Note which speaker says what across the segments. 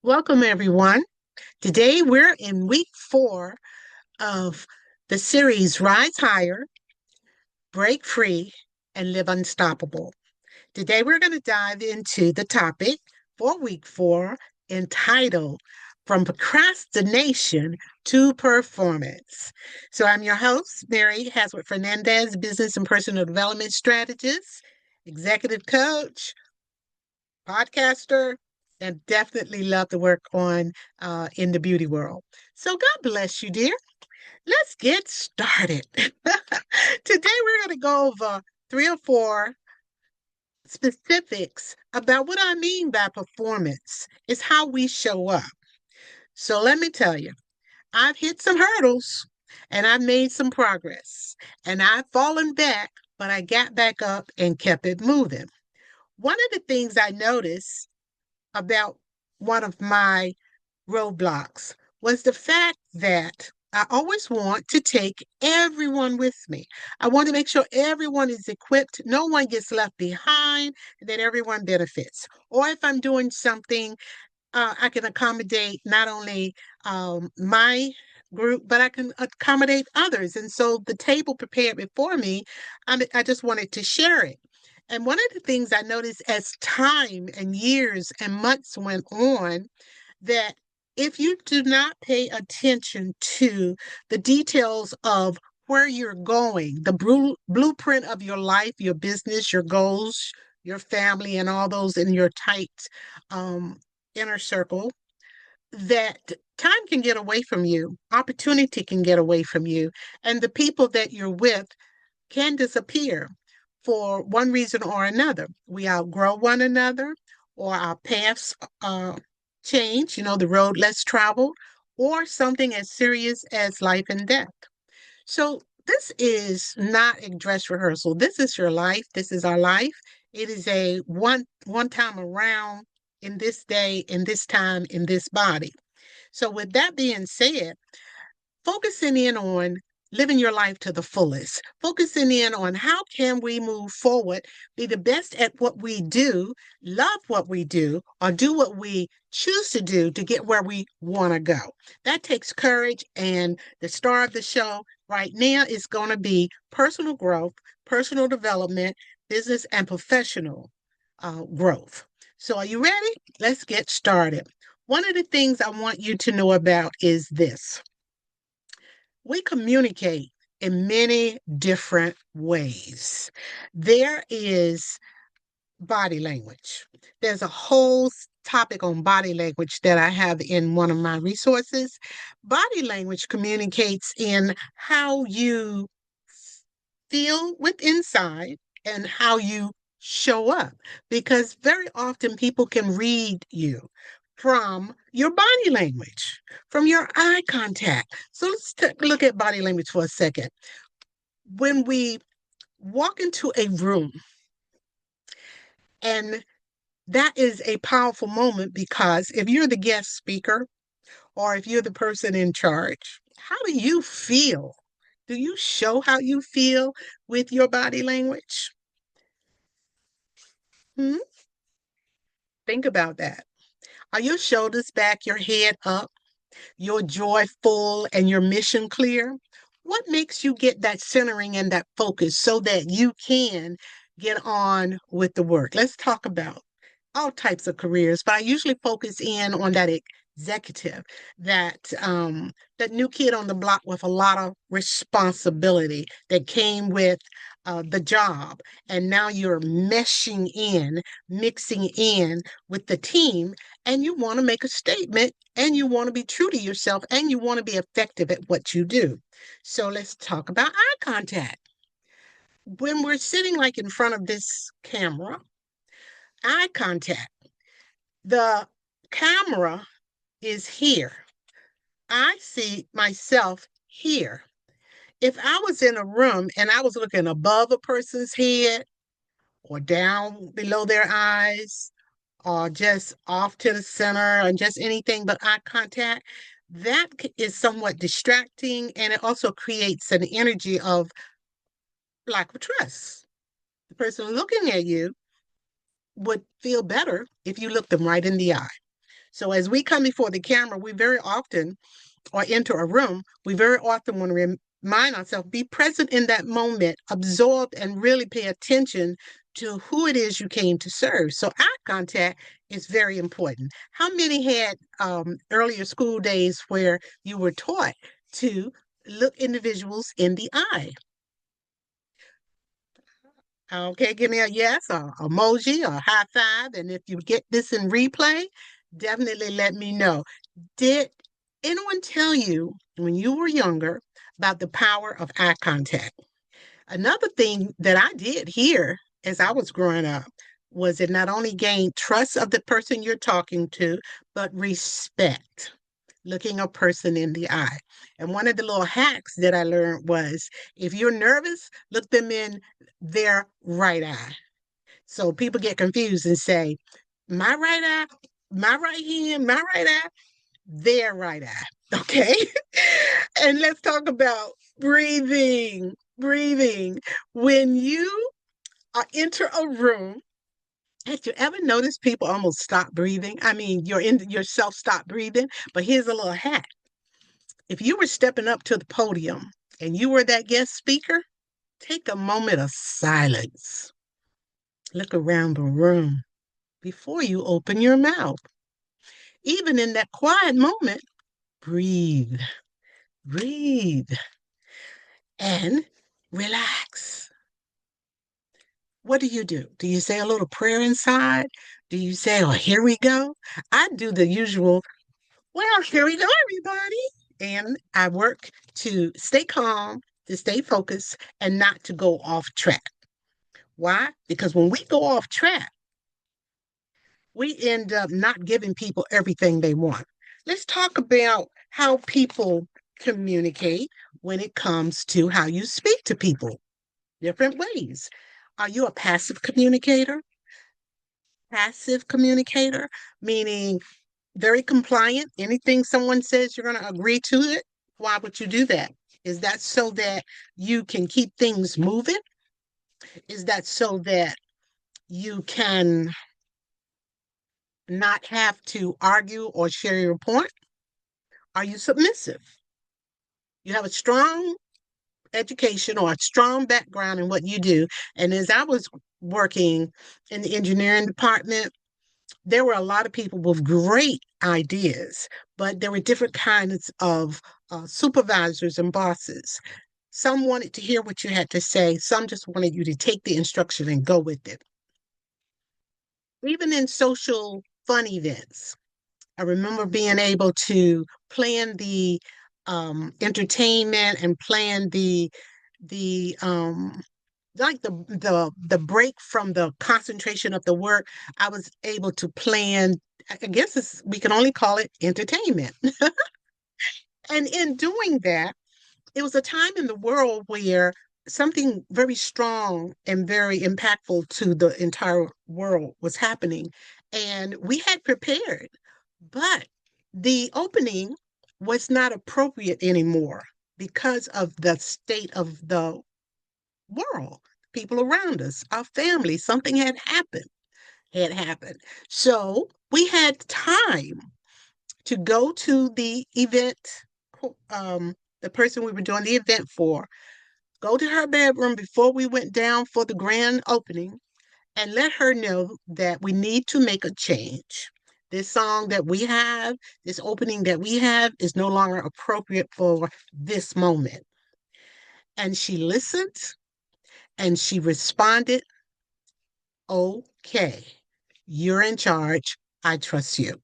Speaker 1: Welcome, everyone. Today we're in week 4 of the series Rise Higher, Break Free, and Live Unstoppable. Today we're going to dive into the topic for week 4 entitled From Procrastination to Performance. So I'm your host, Mary Hasworth Fernandez, business and personal development strategist, executive coach, podcaster, and definitely love to work on in the beauty world. So God bless you, dear. Let's get started. Today we're going to go over 3 or 4 specifics about what I mean by performance. It's how we show up. So let me tell you, I've hit some hurdles and I've made some progress and I've fallen back, but I got back up and kept it moving. One of the things I noticed about one of my roadblocks was the fact that I always want to take everyone with me. I want to make sure everyone is equipped, no one gets left behind, and that everyone benefits. Or if I'm doing something, I can accommodate not only my group, but I can accommodate others. And so the table prepared before me, I just wanted to share it. And one of the things I noticed as time and years and months went on, that if you do not pay attention to the details of where you're going, the blueprint of your life, your business, your goals, your family, and all those in your tight um, inner circle, that time can get away from you, opportunity can get away from you, and the people that you're with can disappear for one reason or another. We outgrow one another, or our paths change, the road less traveled, or something as serious as life and death. So, this is not a dress rehearsal. This is your life. This is our life. It is a one time around in this day, in this time, in this body. So, with that being said, focusing in on living your life to the fullest, focusing in on how can we move forward, be the best at what we do, love what we do, or do what we choose to get where we want to go. That takes courage, and the star of the show right now is going to be personal growth, personal development, business and professional growth. So are you ready? Let's get started. One of the things I want you to know about is this: we communicate in many different ways. There is body language. There's a whole topic on body language that I have in one of my resources. Body language communicates in how you feel with inside and how you show up, because very often people can read you from your body language, from your eye contact. So let's take a look at body language for a second. When we walk into a room, and that is a powerful moment, because if you're the guest speaker or if you're the person in charge, how do you feel? Do you show how you feel with your body language? Hmm? Think about that. Are your shoulders back, your head up, your joy full, and your mission clear? What makes you get that centering and that focus so that you can get on with the work? Let's talk about all types of careers, but I usually focus in on that executive, that new kid on the block with a lot of responsibility that came with the job, and now you're meshing in, mixing in with the team, and you want to make a statement, and you want to be true to yourself, and you want to be effective at what you do. So let's talk about eye contact. When we're sitting like in front of this camera, eye contact, the camera is here. I see myself here. If I was in a room and I was looking above a person's head or down below their eyes or just off to the center and just anything but eye contact, that is somewhat distracting, and it also creates an energy of lack of trust. The person looking at you would feel better if you looked them right in the eye. So as we come before the camera, we very often, or enter a room, we very often want to remind ourselves, be present in that moment, absorb and really pay attention to who it is you came to serve. So eye contact is very important. How many had earlier school days where you were taught to look individuals in the eye? Okay, give me a yes, or emoji, or high five. And if you get this in replay, definitely let me know. Did anyone tell you when you were younger about the power of eye contact? Another thing that I did here as I was growing up was it not only gained trust of the person you're talking to, but respect, looking a person in the eye. And one of the little hacks that I learned was if you're nervous, look them in their right eye. So people get confused and say, my right eye, my right hand, my right eye, their right eye. Okay. And let's talk about breathing. Breathing. When you enter a room, have you ever noticed people almost stop breathing? I mean, you're in yourself stop breathing. But here's a little hack. If you were stepping up to the podium and you were that guest speaker, take a moment of silence. Look around the room before you open your mouth. Even in that quiet moment, breathe, breathe, and relax. What do you do? Do you say a little prayer inside? Do you say, oh, here we go? I do the usual, well, here we go, everybody. And I work to stay calm, to stay focused, and not to go off track. Why? Because when we go off track, we end up not giving people everything they want. Let's talk about how people communicate when it comes to how you speak to people. Different ways. Are you a passive communicator? Passive communicator, meaning very compliant. Anything someone says, you're going to agree to it. Why would you do that? Is that so that you can keep things moving? Is that so that you can not have to argue or share your point? Are you submissive? You have a strong education or a strong background in what you do. And as I was working in the engineering department, there were a lot of people with great ideas, but there were different kinds of supervisors and bosses. Some wanted to hear what you had to say, some just wanted you to take the instruction and go with it. Even in social fun events, I remember being able to plan the entertainment and plan the like the break from the concentration of the work. I was able to plan. I guess we can only call it entertainment. And in doing that, it was a time in the world where something very strong and very impactful to the entire world was happening. And we had prepared, but the opening was not appropriate anymore because of the state of the world, people around us, our family. Something had happened. So we had time to go to the event, the person we were doing the event for, go to her bedroom before we went down for the grand opening and let her know that we need to make a change. This song that we have, this opening that we have, is no longer appropriate for this moment. And she listened and she responded, okay, you're in charge. I trust you.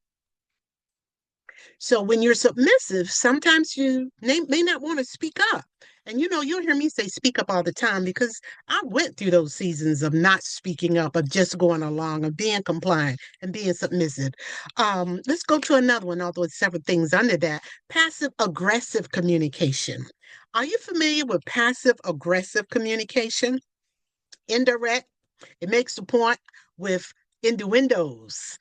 Speaker 1: So when you're submissive, sometimes you may not want to speak up. And you'll hear me say speak up all the time because I went through those seasons of not speaking up, of just going along, of being compliant and being submissive. Let's go to another one, although it's several things under that. Passive aggressive communication. Are you familiar with passive aggressive communication? Indirect, it makes the point with innuendos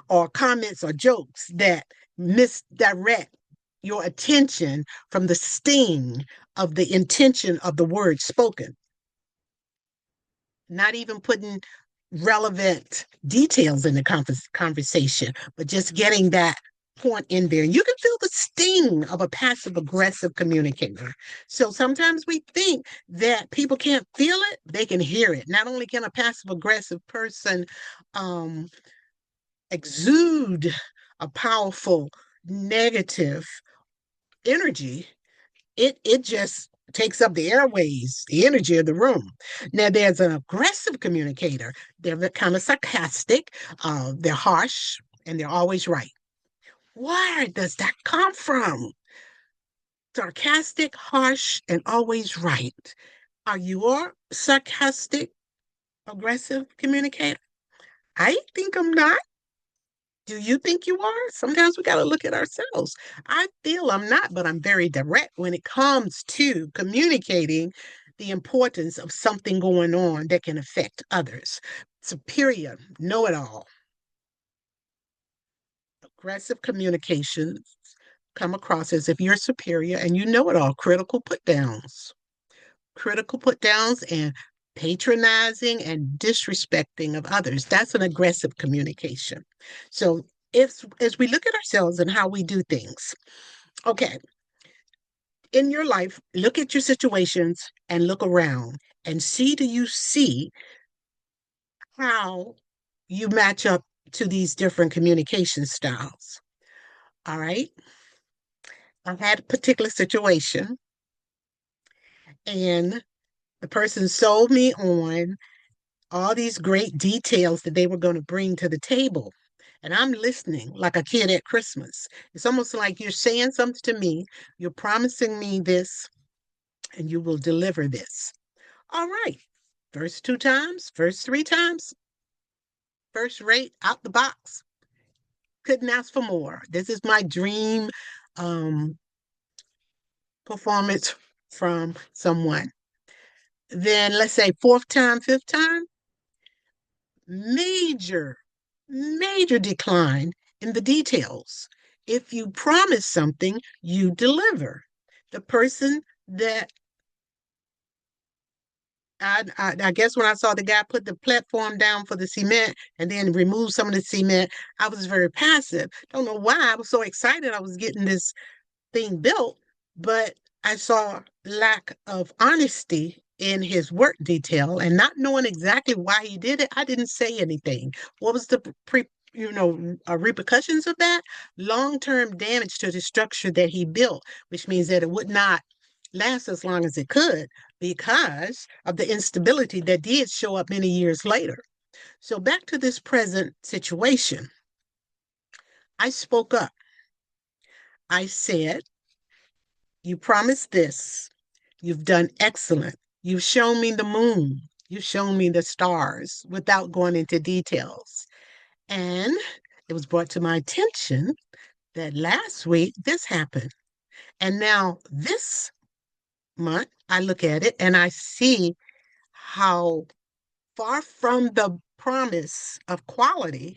Speaker 1: or comments or jokes that misdirect your attention from the sting of the intention of the word spoken. Not even putting relevant details in the conversation, but just getting that point in there. You can feel the sting of a passive aggressive communicator. So sometimes we think that people can't feel it, they can hear it. Not only can a passive aggressive person um, exude a powerful negative energy, it just takes up the airways, the energy of the room. Now there's an aggressive communicator. They're kind of sarcastic, they're harsh, and they're always right. Where does that come from? Sarcastic, harsh, and always right. Are you a sarcastic, aggressive communicator? I think I'm not. Do you think you are? Sometimes we got to look at ourselves. I feel I'm not, but I'm very direct when it comes to communicating the importance of something going on that can affect others. Superior, know it all. Aggressive communications come across as if you're superior and you know it all. Critical put downs, and patronizing and disrespecting of others. That's an aggressive communication. So, if as we look at ourselves and how we do things, okay, in your life, look at your situations and look around and see, do you see how you match up to these different communication styles? All right. I had a particular situation, and the person sold me on all these great details that they were going to bring to the table. And I'm listening like a kid at Christmas. It's almost like you're saying something to me, you're promising me this, and you will deliver this. All right. First two times, first three times, first rate out the box. Couldn't ask for more. This is my dream um, performance from someone. Then let's say fourth time, fifth time, major, major decline in the details. If you promise something, you deliver. The person that I guess when I saw the guy put the platform down for the cement and then remove some of the cement, I was very passive. Don't know why I was so excited I was getting this thing built, but I saw lack of honesty in his work detail and not knowing exactly why he did it. I didn't say anything. What was the repercussions of that? Long-term damage to the structure that he built, which means that it would not last as long as it could because of the instability that did show up many years later. So back to this present situation. I spoke up. I said, you promised this. You've done excellent. You've shown me the moon. You've shown me the stars without going into details. And it was brought to my attention that last week this happened. And now this month, I look at it and I see how far from the promise of quality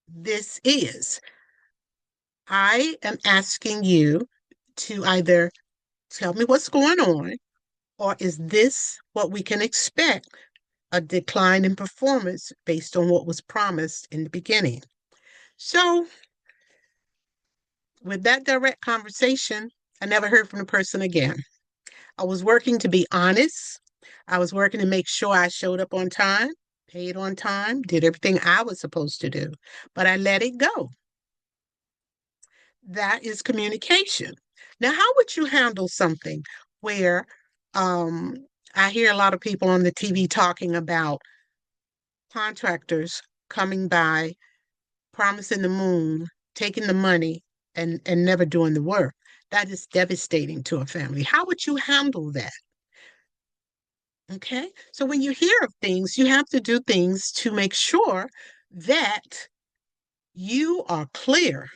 Speaker 1: this is. I am asking you to either tell me what's going on, or is this what we can expect? A decline in performance based on what was promised in the beginning. So, with that direct conversation, I never heard from the person again. I was working to be honest. I was working to make sure I showed up on time, paid on time, did everything I was supposed to do, but I let it go. That is communication. Now, how would you handle something where um, I hear a lot of people on the TV talking about contractors coming by, promising the moon, taking the money, and never doing the work? That is devastating to a family. How would you handle that? Okay. So when you hear of things, you have to do things to make sure that you are clear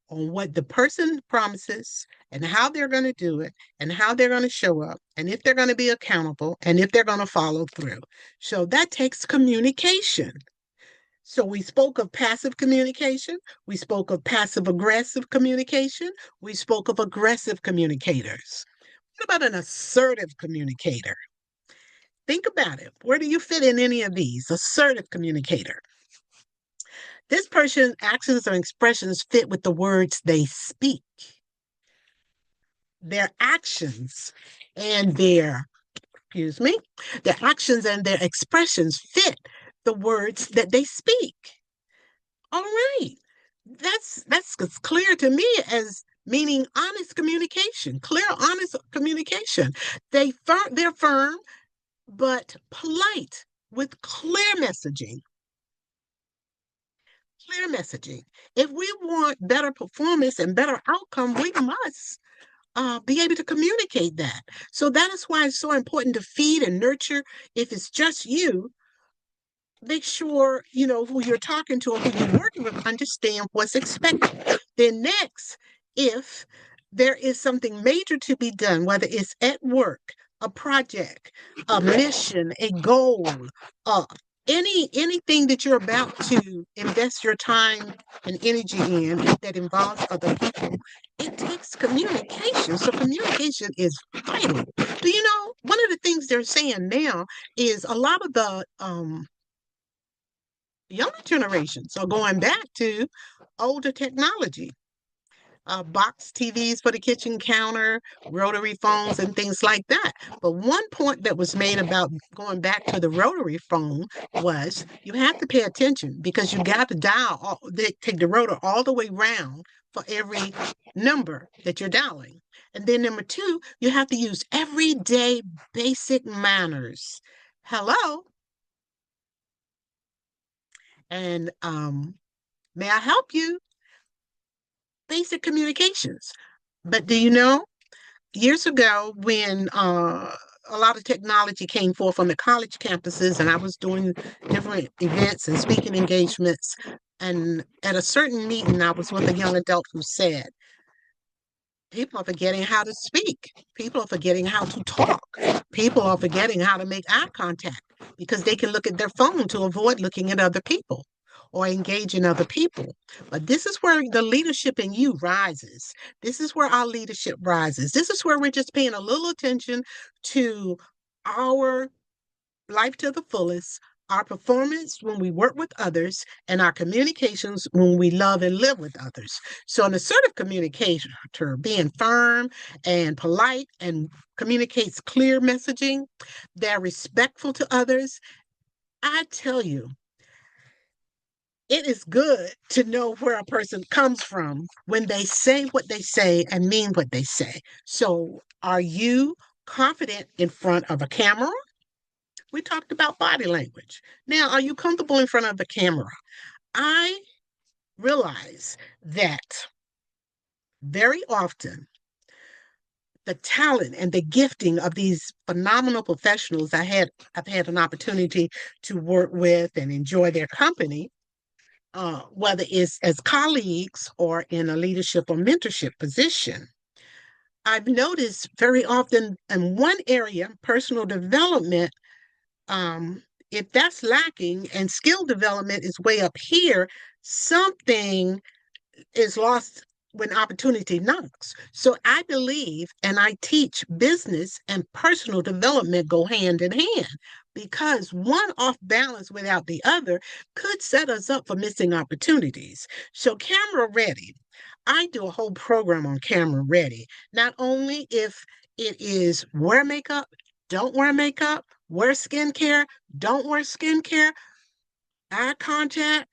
Speaker 1: on what the person promises and how they're going to do it and how they're going to show up and if they're going to be accountable and if they're going to follow through. So that takes communication. So we spoke of passive communication, we spoke of passive aggressive communication, we spoke of aggressive communicators. What about an assertive communicator? Think about it. Where do you fit in any of these? Assertive communicator. This person's actions or expressions fit with the words they speak. Their actions and excuse me, their actions and their expressions fit the words that they speak. All right. That's as clear to me as meaning honest communication, clear, honest communication. They're firm but polite with clear messaging. Clear messaging. If we want better performance and better outcome, we must be able to communicate that. So that is why it's so important to feed and nurture. If it's just you, make sure you know who you're talking to or who you're working with, understand what's expected. Then next, if there is something major to be done, whether it's at work, a project, a mission, a goal, uh, anything that you're about to invest your time and energy in that involves other people, it takes communication. So communication is vital. Do you know one of the things they're saying now is a lot of the younger generations are going back to older technology, box TVs for the kitchen counter, rotary phones, and things like that. But one point that was made about going back to the rotary phone was you have to pay attention because you got to take the rotor all the way round for every number that you're dialing. And then number two, you have to use everyday basic manners. Hello, and may I help you? Basic communications. But do you know, years ago, when a lot of technology came forth on the college campuses, and I was doing different events and speaking engagements, and at a certain meeting, I was with a young adult who said, people are forgetting how to speak. People are forgetting how to talk. People are forgetting how to make eye contact because they can look at their phone to avoid looking at other people or engage in other people. But this is where the leadership in you rises. This is where our leadership rises. This is where we're just paying a little attention to our life to the fullest, our performance when we work with others, and our communications when we love and live with others. So, an assertive communicator, being firm and polite and communicates clear messaging, they're respectful to others. I tell you, it is good to know where a person comes from when they say what they say and mean what they say. So, are you confident in front of a camera? We talked about body language. Now, are you comfortable in front of the camera? I realize that very often the talent and the gifting of these phenomenal professionals I've had an opportunity to work with and enjoy their company, whether it's as colleagues or in a leadership or mentorship position. I've noticed very often in one area, personal development, um, if that's lacking and skill development is way up here, something is lost when opportunity knocks. So I believe and I teach business and personal development go hand in hand because one off balance without the other could set us up for missing opportunities. So, camera ready. I do a whole program on camera ready, not only if it is wear makeup, don't wear makeup, wear skincare, don't wear skincare, eye contact,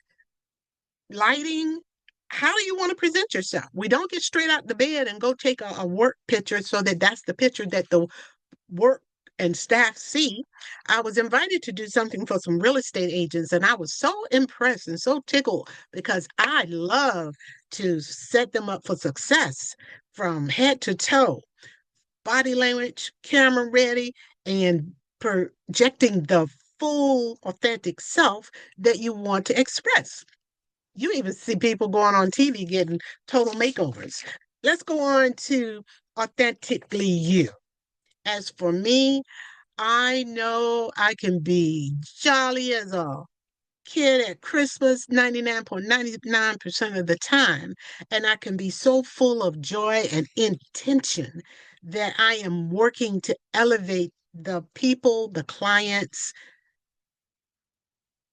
Speaker 1: lighting. How do you want to present yourself? We don't get straight out the bed and go take a work picture so that that's the picture that the work and staff see. I was invited to do something for some real estate agents, and I was so impressed and so tickled because I love to set them up for success from head to toe, body language, camera ready, and projecting the full authentic self that you want to express. You even see people going on TV getting total makeovers. Let's go on to authentically you. As for me, I know I can be jolly as a kid at Christmas 99.99% of the time. And I can be so full of joy and intention that I am working to elevate the people, the clients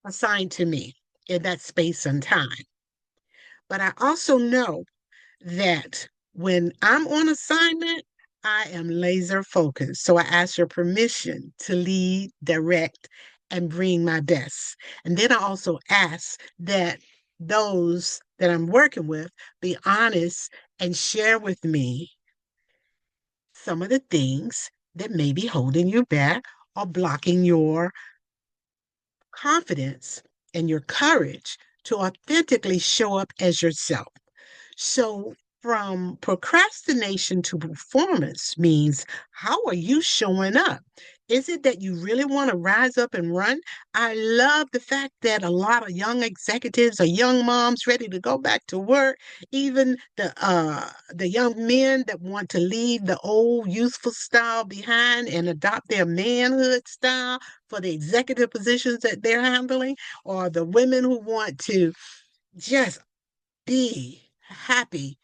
Speaker 1: assigned to me in that space and time. But I also know that when I'm on assignment, I am laser focused. So I ask your permission to lead, direct, and bring my best. And then I also ask that those that I'm working with be honest and share with me some of the things that may be holding you back or blocking your confidence and your courage to authentically show up as yourself. So, from procrastination to performance means how are you showing up? Is it that you really want to rise up and run? I love the fact that a lot of young executives or young moms ready to go back to work, even the young men that want to leave the old youthful style behind and adopt their manhood style for the executive positions that they're handling, or the women who want to just be happy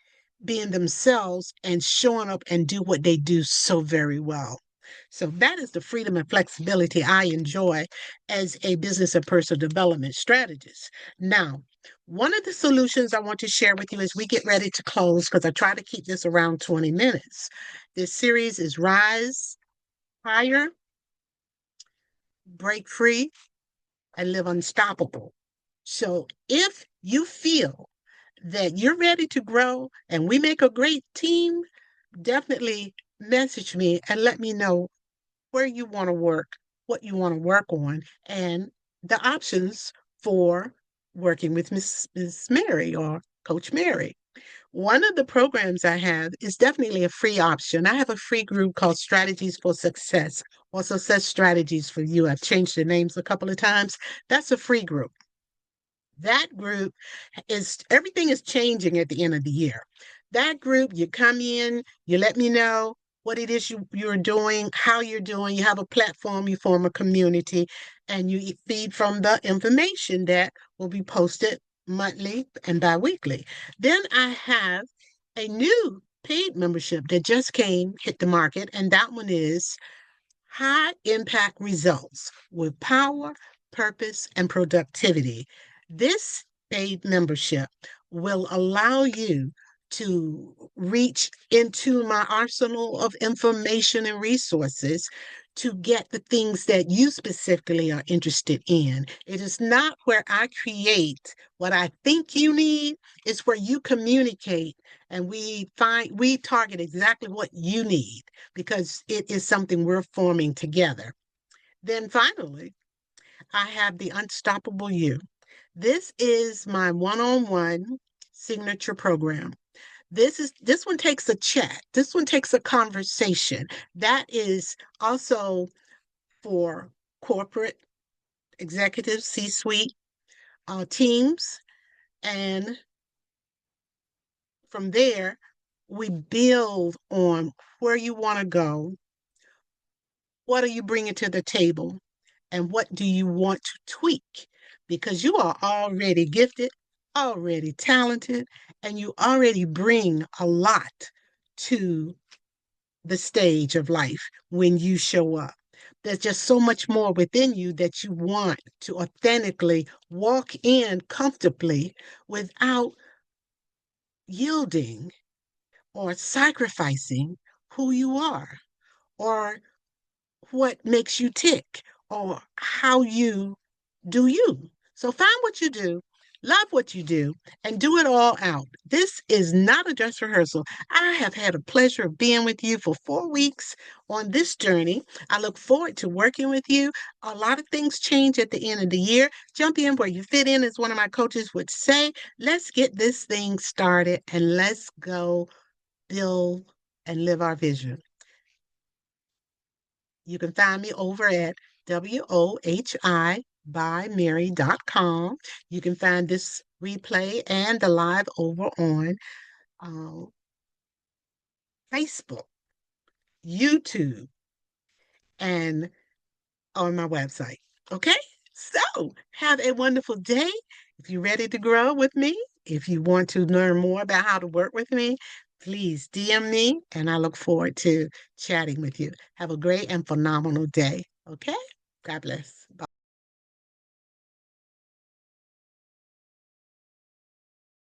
Speaker 1: being themselves and showing up and do what they do so very well. So that is the freedom and flexibility I enjoy as a business and personal development strategist. Now, one of the solutions I want to share with you as we get ready to close, because I try to keep this around 20 minutes. This series is Rise Higher, Break Free, and Live Unstoppable. So if you feel that you're ready to grow and we make a great team, definitely message me and let me know where you want to work, what you want to work on, and the options for working with Miss Mary or Coach Mary. One of the programs I have is definitely a free option. I have a free group called Strategies for Success or Success Strategies for You. I've changed the names a couple of times. That's a free group. That group is everything is changing at the end of the year. That group, you come in, you let me know what it is you're doing, how you're doing. You have a platform, you form a community, and you feed from the information that will be posted monthly and bi-weekly. Then I have a new paid membership that just hit the market, and that one is high impact results with power, purpose, and productivity. This paid membership will allow you to reach into my arsenal of information and resources to get the things that you specifically are interested in. It is not where I create what I think you need, it's where you communicate and we target exactly what you need because it is something we're forming together. Then finally, I have the Unstoppable You. This is my one-on-one signature program. This one takes a chat. This one takes a conversation. That is also for corporate executives, C-suite teams, and from there we build on where you want to go. What are you bringing to the table? And what do you want to tweak? Because you are already gifted, already talented, and you already bring a lot to the stage of life when you show up. There's just so much more within you that you want to authentically walk in comfortably without yielding or sacrificing who you are or what makes you tick or how you do you. So find what you do, love what you do, and do it all out. This is not a dress rehearsal. I have had a pleasure of being with you for 4 weeks on this journey. I look forward to working with you. A lot of things change at the end of the year. Jump in where you fit in, as one of my coaches would say. Let's get this thing started and let's go build and live our vision. You can find me over at WOHI You can find this replay and the live over on uh, Facebook, YouTube, and on my website. Okay? So have a wonderful day. If you're ready to grow with me, if you want to learn more about how to work with me, Please DM me, and I look forward to chatting with you. Have a great and phenomenal day. Okay? God bless. Bye.